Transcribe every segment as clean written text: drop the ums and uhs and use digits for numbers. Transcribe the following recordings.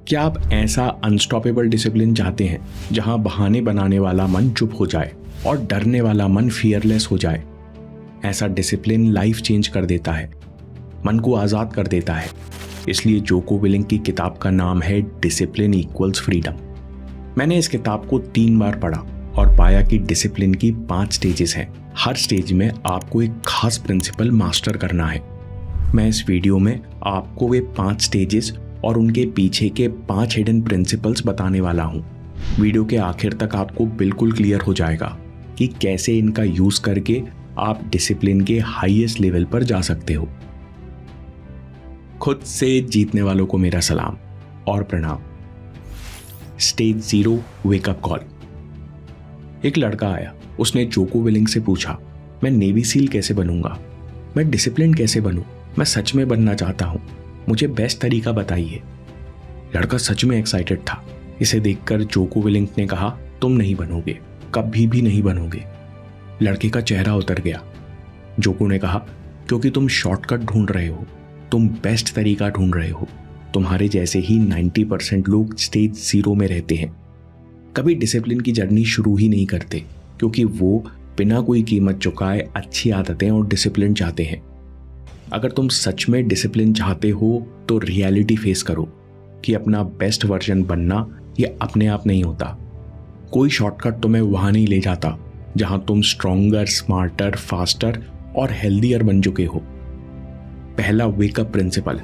क्या आप ऐसा अनस्टॉपेबल डिसिप्लिन चाहते हैं जहां बहाने बनाने वाला मन चुप हो जाए और डरने वाला मन फियरलेस हो जाए? ऐसा डिसिप्लिन लाइफ चेंज कर देता है, मन को आज़ाद कर देता है। इसलिए जोको विलिंग की किताब का नाम है डिसिप्लिन इक्वल्स फ्रीडम। मैंने इस किताब को 3 बार पढ़ा और पाया कि डिसिप्लिन की 5 स्टेजेस हैं। हर स्टेज में आपको एक खास प्रिंसिपल मास्टर करना है। मैं इस वीडियो में आपको वे 5 स्टेजेस और उनके पीछे के 5 हिडन प्रिंसिपल्स बताने वाला हूँ। वीडियो के आखिर तक आपको बिल्कुल क्लियर हो जाएगा कि कैसे इनका यूज करके आप डिसिप्लिन के हाईएस्ट लेवल पर जा सकते हो। खुद से जीतने वालों को मेरा सलाम और प्रणाम। Stage 0 wake up call. एक लड़का आया, उसने जोको विलिंग से पूछा, मैं नेवी सील कैसे बनूंगा, मैं डिसिप्लिन कैसे बनूं, मैं सच में बनना चाहता हूं, मुझे बेस्ट तरीका बताइए। लड़का सच में एक्साइटेड था। इसे देखकर जोको विलिंग ने कहा, तुम नहीं बनोगे, कभी भी नहीं बनोगे। लड़के का चेहरा उतर गया। जोको ने कहा, क्योंकि तुम शॉर्टकट ढूंढ रहे हो, तुम बेस्ट तरीका ढूंढ रहे हो। तुम्हारे जैसे ही 90% लोग स्टेज 0 में रहते हैं, कभी डिसिप्लिन की जर्नी शुरू ही नहीं करते, क्योंकि वो बिना कोई कीमत चुकाए अच्छी आदतें और डिसिप्लिन चाहते हैं। अगर तुम सच में डिसिप्लिन चाहते हो तो रियलिटी फेस करो कि अपना बेस्ट वर्जन बनना ये अपने आप नहीं होता। कोई शॉर्टकट तुम्हें वहां नहीं ले जाता जहां तुम स्ट्रॉन्गर, स्मार्टर, फास्टर और हेल्दियर बन चुके हो। पहला wake up principle,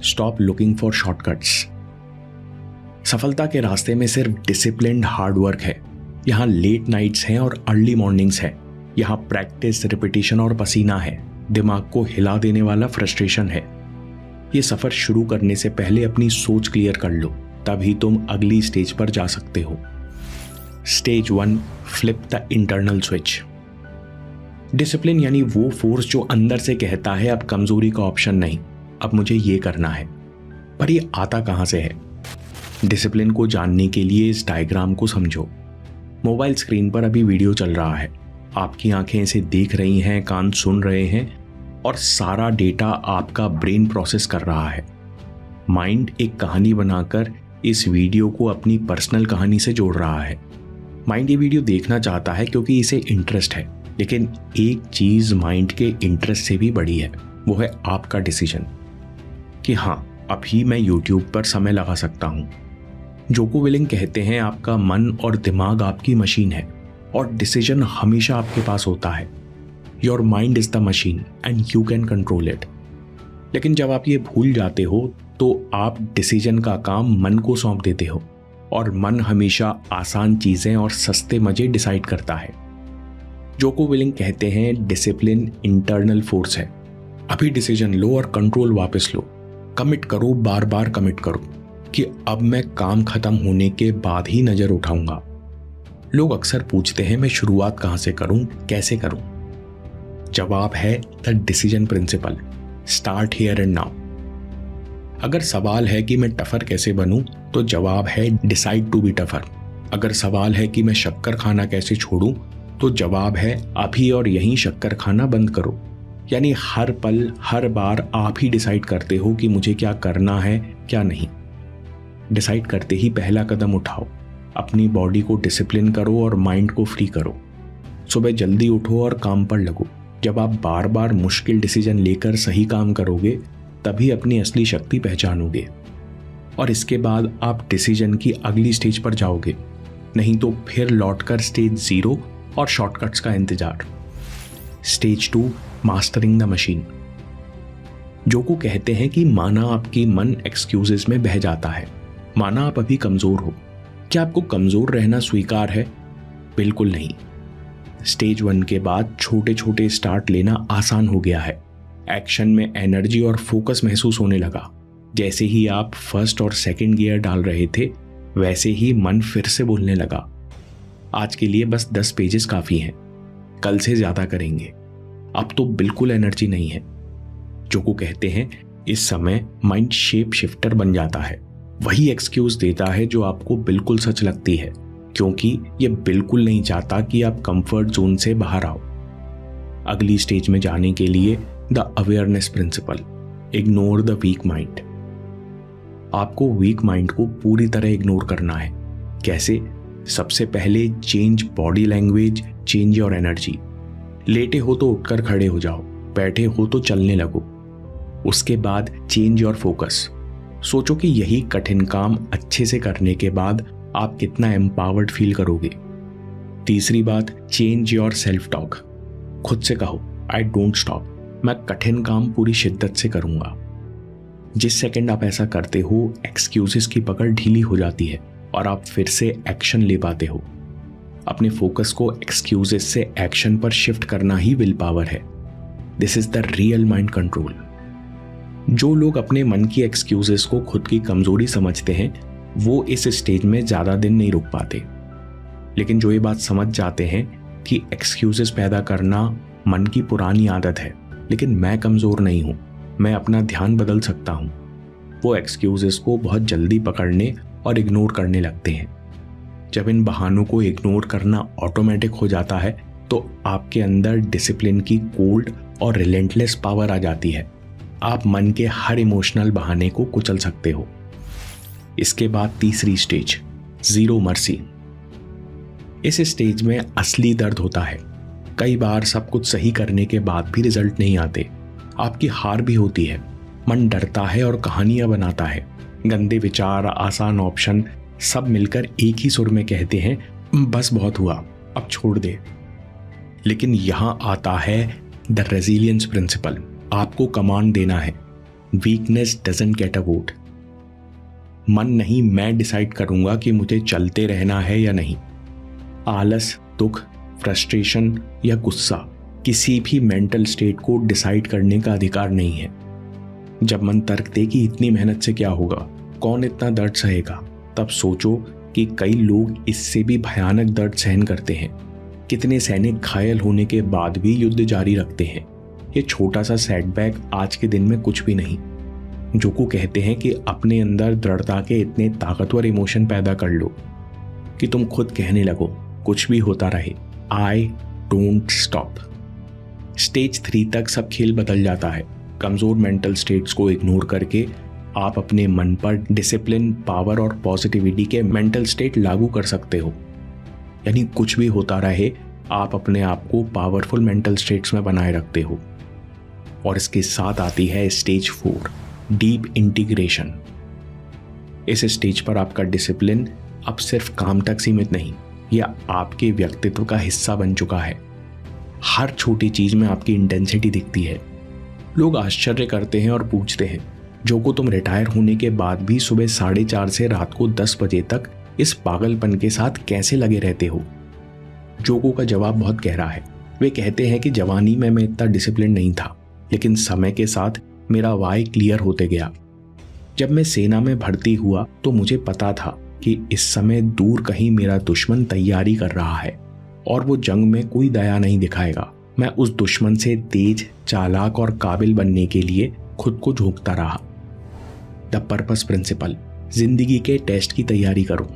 stop looking for shortcuts. सफलता के रास्ते में सिर्फ डिसिप्लिन्ड हार्ड वर्क है। यहाँ लेट नाइट्स हैं और अर्ली मॉर्निंग्स हैं। यहाँ प्रैक्टिस, रिपीटिशन और पसीना है। दिमाग को हिला देने वाला फ्रस्ट्रेशन है। ये सफर शुरू करने से पहले अपनी सोच क्लियर कर लो, तभी तुम अगली स्टेज पर जा सकते हो। Stage 1, flip the internal switch. Discipline यानी वो फोर्स जो अंदर से कहता है अब कमजोरी का ऑप्शन नहीं, अब मुझे ये करना है। पर ये आता कहां से है? डिसिप्लिन को जानने के लिए इस डायग्राम को समझो। मोबाइल स्क्रीन पर अभी वीडियो चल रहा है, आपकी आंखें इसे देख रही हैं, कान सुन रहे हैं और सारा डेटा आपका ब्रेन प्रोसेस कर रहा है। माइंड एक कहानी बनाकर इस वीडियो को अपनी पर्सनल कहानी से जोड़ रहा है। माइंड ये वीडियो देखना चाहता है क्योंकि इसे इंटरेस्ट है, लेकिन एक चीज माइंड के इंटरेस्ट से भी बड़ी है, वो है आपका डिसीजन कि हाँ, अभी मैं यूट्यूब पर समय लगा सकता हूं। जोको विलिंग कहते हैं आपका मन और दिमाग आपकी मशीन है और डिसीजन हमेशा आपके पास होता है। Your mind is the machine and you can control it. लेकिन जब आप ये भूल जाते हो तो आप डिसीजन का काम मन को सौंप देते हो और मन हमेशा आसान चीजें और सस्ते मजे डिसाइड करता है। जोको विलिंग कहते हैं डिसिप्लिन इंटरनल फोर्स है। अभी डिसीजन लो और कंट्रोल वापस लो। कमिट करो, बार बार कमिट करो कि अब मैं काम खत्म होने के बाद ही नजर उठाऊंगा। लोग अक्सर पूछते हैं मैं शुरुआत कहां से करूं, कैसे करूं? जवाब है the decision principle, start here and now. अगर सवाल है कि मैं टफर कैसे बनूं, तो जवाब है डिसाइड टू बी टफर। अगर सवाल है कि मैं शक्कर खाना कैसे छोड़ूं, तो जवाब है अभी और यहीं शक्कर खाना बंद करो। यानी हर पल, हर बार आप ही डिसाइड करते हो कि मुझे क्या करना है, क्या नहीं। डिसाइड करते ही पहला कदम उठाओ। अपनी बॉडी को डिसिप्लिन करो और माइंड को फ्री करो। सुबह जल्दी उठो और काम पर लगो। जब आप बार बार मुश्किल डिसीजन लेकर सही काम करोगे, तभी अपनी असली शक्ति पहचानोगे और इसके बाद आप डिसीजन की अगली स्टेज पर जाओगे। नहीं तो फिर लौटकर स्टेज 0 और शॉर्टकट्स का इंतजार। Stage 2, mastering the machine. जोको कहते हैं कि माना आपकी मन एक्सक्यूजेस में बह जाता है, माना आप अभी कमजोर हो। क्या आपको कमजोर रहना स्वीकार है? बिल्कुल नहीं। स्टेज 1 के बाद छोटे छोटे स्टार्ट लेना आसान हो गया है। एक्शन में एनर्जी और फोकस महसूस होने लगा। जैसे ही आप फर्स्ट और सेकंड गियर डाल रहे थे, वैसे ही मन फिर से बोलने लगा, आज के लिए बस 10 पेजेस काफी हैं, कल से ज्यादा करेंगे, अब तो बिल्कुल एनर्जी नहीं है। जोको कहते हैं इस समय माइंड शेप शिफ्टर बन जाता है। वही एक्सक्यूज देता है जो आपको बिल्कुल सच लगती है, क्योंकि ये बिल्कुल नहीं चाहता कि आप कंफर्ट जोन से बाहर आओ। अगली स्टेज में जाने के लिए the awareness principle, ignore the weak mind. आपको वीक माइंड को पूरी तरह इग्नोर करना है। कैसे? सबसे पहले change body language, change your energy. लेटे हो तो उठकर खड़े हो जाओ, बैठे हो तो चलने लगो। उसके बाद चेंज योर फोकस। सोचो कि यही कठिन काम अच्छे से करने के बाद आप कितना एम्पावर्ड फील करोगे। तीसरी बात, चेंज योर सेल्फ टॉक। खुद से कहो आई डोंट स्टॉप, मैं कठिन काम पूरी शिद्दत से करूंगा। जिस सेकंड आप ऐसा करते हो, एक्सक्यूजेस की पकड़ ढीली हो जाती है और आप फिर से एक्शन ले पाते हो। अपने फोकस को एक्सक्यूजेस से एक्शन पर शिफ्ट करना ही विल पावर है। This is the real mind control. जो लोग अपने मन की एक्सक्यूजेस को खुद की कमजोरी समझते हैं, वो इस स्टेज में ज्यादा दिन नहीं रुक पाते। लेकिन जो ये बात समझ जाते हैं कि एक्सक्यूजेस पैदा करना मन की पुरानी आदत है, लेकिन मैं कमजोर नहीं हूं, मैं अपना ध्यान बदल सकता हूं, वो एक्सक्यूजेस को बहुत जल्दी पकड़ने और इग्नोर करने लगते हैं। जब इन बहानों को इग्नोर करना ऑटोमेटिक हो जाता है, तो आपके अंदर डिसिप्लिन की कोल्ड और रिलेंटलेस पावर आ जाती है। आप मन के हर इमोशनल बहाने को कुचल सकते हो। इसके बाद तीसरी स्टेज, जीरो मर्सी। इस स्टेज में असली दर्द होता है। कई बार सब कुछ सही करने के बाद भी रिजल्ट नहीं आते। आपकी हार भी होती है, मन डरता है और कहानियां बनाता है। गंदे विचार, आसान ऑप्शन सब मिलकर एक ही सुर में कहते हैं बस बहुत हुआ, अब छोड़ दे। लेकिन यहां आता है द रेजिलियंस प्रिंसिपल। आपको कमांड देना है। Weakness doesn't get a vote. मन नहीं, मैं डिसाइड करूंगा कि मुझे चलते रहना है या नहीं। आलस, दुख, फ्रस्ट्रेशन या गुस्सा किसी भी मेंटल स्टेट को डिसाइड करने का अधिकार नहीं है। जब मन तर्क दे कि इतनी मेहनत से क्या होगा, कौन इतना दर्द सहेगा, तब सोचो कि कई लोग इससे भी भयानक दर्द सहन करते हैं। कितने सैनिक घायल होने के बाद भी युद्ध जारी रखते हैं। ये छोटा सा सेटबैक आज के दिन में कुछ भी नहीं। जोको कहते हैं कि अपने अंदर दृढ़ता के इतने ताकतवर इमोशन पैदा कर लो कि तुम खुद कहने लगो कुछ भी होता रहे, आई डोंट स्टॉप। स्टेज 3 तक सब खेल बदल जाता है। कमजोर मेंटल स्टेट्स को इग्नोर करके आप अपने मन पर डिसिप्लिन, पावर और पॉजिटिविटी के मेंटल स्टेट लागू कर सकते हो। यानी कुछ भी होता रहे, आप अपने आप को पावरफुल मेंटल स्टेट्स में बनाए रखते हो। और इसके साथ आती है स्टेज 4, डीप इंटीग्रेशन। इस स्टेज पर आपका डिसिप्लिन अब सिर्फ काम तक सीमित नहीं, यह आपके व्यक्तित्व का हिस्सा बन चुका है। हर छोटी चीज में आपकी इंटेंसिटी दिखती है। लोग आश्चर्य करते हैं और पूछते हैं, जो को तुम रिटायर होने के बाद भी सुबह 4:30 से रात को 10 बजे तक इस पागलपन के साथ कैसे लगे रहते हो? जोको का जवाब बहुत गहरा है। वे कहते हैं कि जवानी में मैं इतना डिसिप्लिन नहीं था, लेकिन समय के साथ मेरा वाई क्लियर होते गया। जब मैं सेना में भर्ती हुआ तो मुझे पता था कि इस समय दूर कहीं मेरा दुश्मन तैयारी कर रहा है और वो जंग में कोई दया नहीं दिखाएगा। मैं उस दुश्मन से तेज, चालाक और काबिल बनने के लिए खुद को झोंकता रहा। द पर्पस प्रिंसिपल, जिंदगी के टेस्ट की तैयारी करो।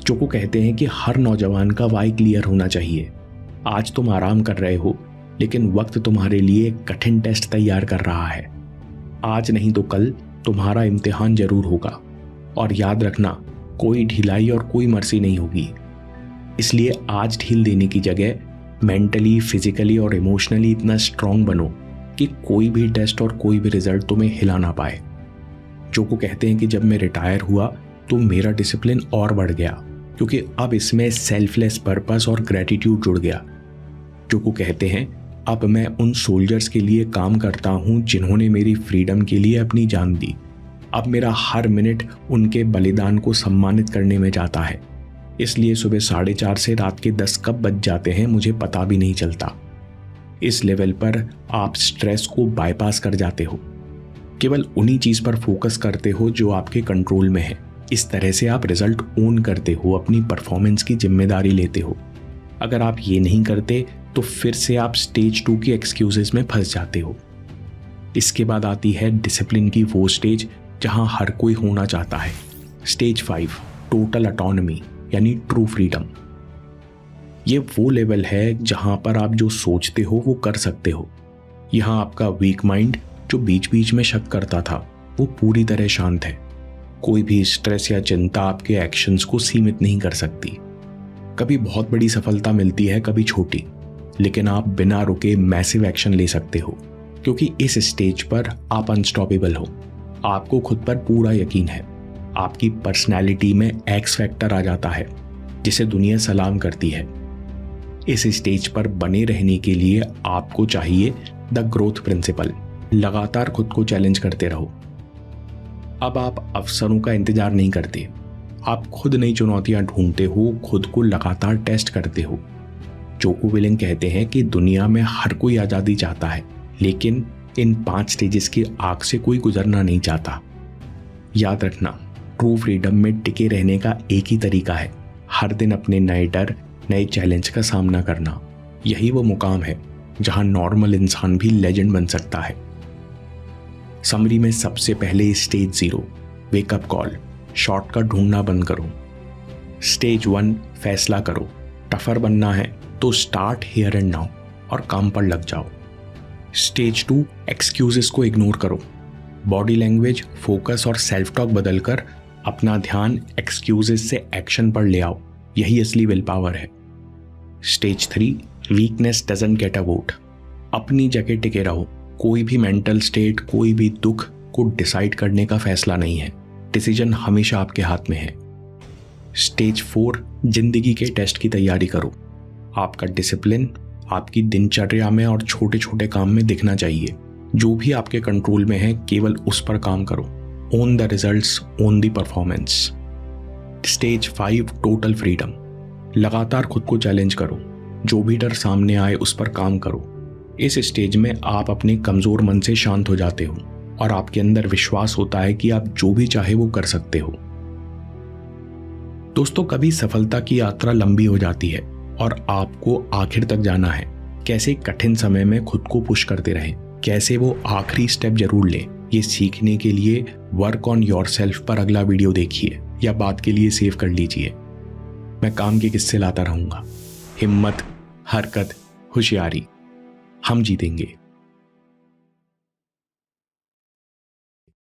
जोको कहते हैं कि हर नौजवान का वाई क्लियर होना चाहिए। आज तुम आराम कर रहे हो, लेकिन वक्त तुम्हारे लिए कठिन टेस्ट तैयार कर रहा है। आज नहीं तो कल तुम्हारा इम्तिहान जरूर होगा। और याद रखना, कोई ढिलाई और कोई मर्सी नहीं होगी। इसलिए आज ढील देने की जगह मेंटली, फिजिकली और इमोशनली इतना स्ट्रांग बनो कि कोई भी टेस्ट और कोई भी रिजल्ट तुम्हें हिला ना पाए। जोको कहते हैं कि जब मैं रिटायर हुआ तो मेरा डिसिप्लिन और बढ़ गया, क्योंकि अब इसमें सेल्फलेस पर्पस और ग्रेटिट्यूड जुड़ गया। जोको कहते हैं, अब मैं उन सोल्जर्स के लिए काम करता हूं जिन्होंने मेरी फ्रीडम के लिए अपनी जान दी। अब मेरा हर मिनट उनके बलिदान को सम्मानित करने में जाता है। इसलिए सुबह 4:30 से रात के 10 कब बज जाते हैं मुझे पता भी नहीं चलता। इस लेवल पर आप स्ट्रेस को बाईपास कर जाते हो। केवल उन्हीं चीज पर फोकस करते हो जो आपके कंट्रोल में है। इस तरह से आप रिजल्ट ओन करते हो, अपनी परफॉर्मेंस की जिम्मेदारी लेते हो। अगर आप ये नहीं करते तो फिर से आप स्टेज 2 की एक्सक्यूजेस में फंस जाते हो। इसके बाद आती है डिसिप्लिन की वो स्टेज जहां हर कोई होना चाहता है। स्टेज 5, टोटल ऑटोनॉमी यानी ट्रू फ्रीडम। ये वो लेवल है जहां पर आप जो सोचते हो वो कर सकते हो। यहां आपका वीक माइंड जो बीच बीच में शक करता था, वो पूरी तरह शांत है। कोई भी स्ट्रेस या चिंता आपके एक्शंस को सीमित नहीं कर सकती। कभी बहुत बड़ी सफलता मिलती है, कभी छोटी, लेकिन आप बिना रुके मैसिव एक्शन ले सकते हो, क्योंकि इस स्टेज पर आप अनस्टॉपेबल हो। आपको खुद पर पूरा यकीन है। आपकी पर्सनैलिटी में एक्स फैक्टर आ जाता है, जिसे दुनिया सलाम करती है। इस स्टेज पर बने रहने के लिए आपको चाहिए द ग्रोथ प्रिंसिपल। लगातार खुद को चैलेंज करते रहो। अब आप अवसरों का इंतजार नहीं करते, आप खुद नई चुनौतियां ढूंढते हो, खुद को लगातार टेस्ट करते हो। जोको विलिंग कहते हैं कि दुनिया में हर कोई आज़ादी चाहता है, लेकिन इन 5 स्टेजेस की आग से कोई गुजरना नहीं चाहता। याद रखना, ट्रू फ्रीडम में टिके रहने का एक ही तरीका है, हर दिन अपने नए डर, नए चैलेंज का सामना करना। यही वो मुकाम है जहां नॉर्मल इंसान भी लेजेंड बन सकता है। समरी में सबसे पहले स्टेज 0 वेकअप कॉल, शॉर्टकट ढूंढना बंद करो। स्टेज 1 फैसला करो, टफर बनना है तो स्टार्ट हियर एंड नाउ और काम पर लग जाओ। स्टेज 2 एक्सक्यूजेस को इग्नोर करो, बॉडी लैंग्वेज, फोकस और सेल्फ टॉक बदलकर अपना ध्यान एक्सक्यूजेस से एक्शन पर ले आओ। यही असली विल पावर है। Stage 3 weakness doesn't get a vote, अपनी जगह टिके रहो। कोई भी मेंटल स्टेट, कोई भी दुख को डिसाइड करने का फैसला नहीं है, डिसीजन हमेशा आपके हाथ में है। स्टेज 4 जिंदगी के टेस्ट की तैयारी करो। आपका डिसिप्लिन आपकी दिनचर्या में और छोटे छोटे काम में दिखना चाहिए। जो भी आपके कंट्रोल में है केवल उस पर काम करो। Own the results, own the performance. Stage 5 total freedom, लगातार खुद को चैलेंज करो। जो भी डर सामने आए उस पर काम करो। इस स्टेज में आप अपने कमजोर मन से शांत हो जाते हो और आपके अंदर विश्वास होता है कि आप जो भी चाहे वो कर सकते हो। दोस्तों, कभी सफलता की यात्रा लंबी हो जाती है और आपको आखिर तक जाना है। कैसे कठिन समय में खुद को पुश करते रहें, कैसे वो आखिरी स्टेप जरूर लें, ये सीखने के लिए वर्क ऑन योरसेल्फ पर अगला वीडियो देखिए या बात के लिए सेव कर लीजिए। मैं काम के किस्से लाता रहूंगा। हिम्मत, हरकत, होशियारी, हम जीतेंगे।